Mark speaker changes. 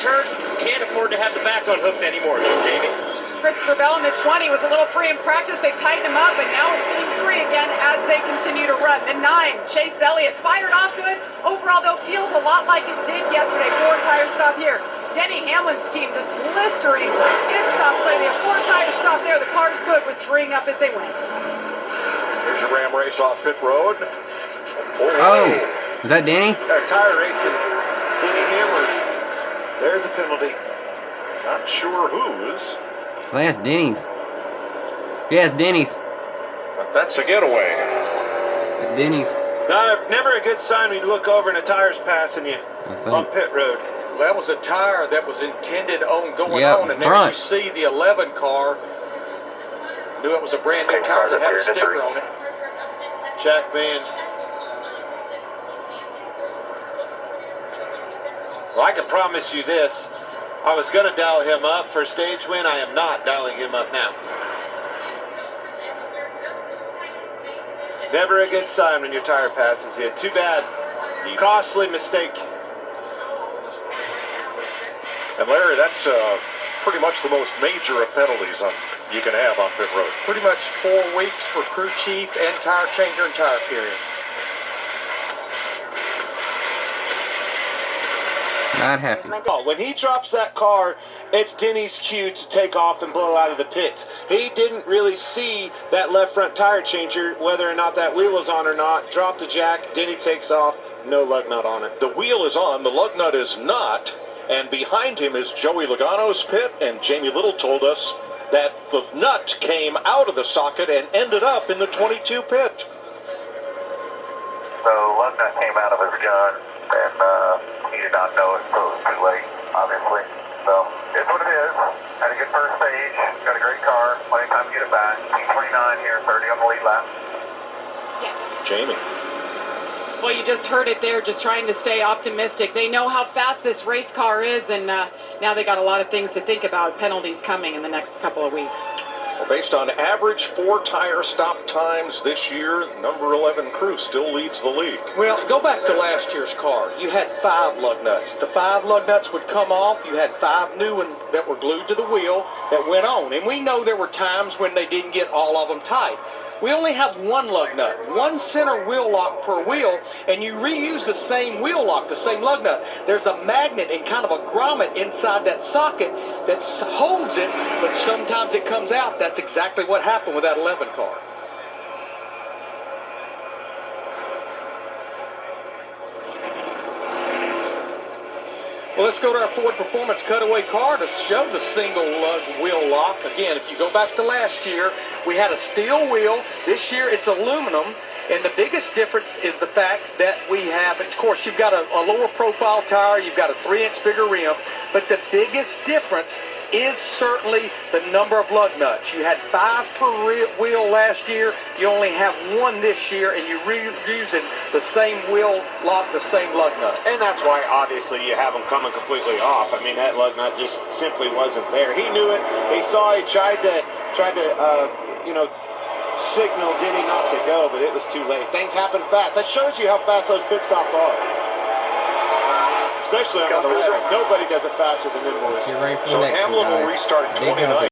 Speaker 1: turn. Can't afford to have the back unhooked anymore, though, Jamie.
Speaker 2: Christopher Bell in the 20 was a little free in practice. They tightened him up, and now it's getting free again as they continue to run. The 9, Chase Elliott, fired off good. Overall, though, feels a lot like it did yesterday. 4-tire stop here. Denny Hamlin's team just blistering in stops lately. A 4-tire stop there. The car's good was freeing up as they went.
Speaker 3: There's your Ram race off pit road.
Speaker 4: Oh, was that Denny?
Speaker 3: Tire racing. Denny Hamlin. There's a penalty. Not sure whose.
Speaker 4: Well, that's Denny's. Yeah, it's Denny's.
Speaker 3: But that's a getaway.
Speaker 4: It's Denny's.
Speaker 3: Never a good sign when you look over and a tire's passing you on pit road. That was a tire that was intended on going on, and then you see the 11 car. Knew it was a brand new tire that had a sticker on it. Jack Van. Well, I can promise you this. I was going to dial him up for stage win. I am not dialing him up now. Never a good sign when your tire passes you. Too bad. Costly mistake.
Speaker 5: And Larry, that's pretty much the most major of penalties you can have on pit road.
Speaker 3: Pretty much 4 weeks for crew chief and tire changer and tire period.
Speaker 4: Not happy.
Speaker 3: When he drops that car, it's Denny's cue to take off and blow out of the pits. He didn't really see that left front tire changer, whether or not that wheel was on or not. Drop the jack, Denny takes off, no lug nut on it.
Speaker 5: The wheel is on, the lug nut is not, and behind him is Joey Logano's pit, and Jamie Little told us that the nut came out of the socket and ended up in the 22 pit.
Speaker 6: So lug nut came out of his gun, and he did not know it until it was too late, obviously. So it's what it is. Had a good first stage, got a great car, plenty of time to get it back. P29 here, 30 on the lead lap.
Speaker 2: Yes.
Speaker 5: Jamie.
Speaker 2: Well, you just heard it there, just trying to stay optimistic. They know how fast this race car is, and now they got a lot of things to think about, penalties coming in the next couple of weeks.
Speaker 5: Well, based on average 4-tire stop times this year, number 11 crew still leads the league.
Speaker 3: Well, go back to last year's car. You had 5 lug nuts. The 5 lug nuts would come off. You had 5 new ones that were glued to the wheel that went on. And we know there were times when they didn't get all of them tight. We only have 1 lug nut, 1 center wheel lock per wheel, and you reuse the same wheel lock, the same lug nut. There's a magnet and kind of a grommet inside that socket that holds it, but sometimes it comes out. That's exactly what happened with that 11 car. Well, let's go to our Ford Performance cutaway car to show the single lug wheel lock. Again, if you go back to last year, we had a steel wheel. This year, it's aluminum. And the biggest difference is the fact that we have, of course, you've got a lower profile tire, you've got a 3-inch bigger rim, but the biggest difference is certainly the number of lug nuts. You had 5 per wheel last year, you only have 1 this year, and you're reusing the same wheel lock, the same lug nut.
Speaker 7: And that's why, obviously, you have them coming completely off. I mean, that lug nut just simply wasn't there. He knew it. He saw it, tried to signal Denny not to go, but it was too late. Things happen fast. That shows you how fast those pit stops are. Especially on the 11. Nobody does it faster than them boys.
Speaker 4: Get ready for
Speaker 5: So
Speaker 4: the next one,
Speaker 5: Hamlin will
Speaker 4: guys.
Speaker 5: restart
Speaker 4: Big
Speaker 5: 29.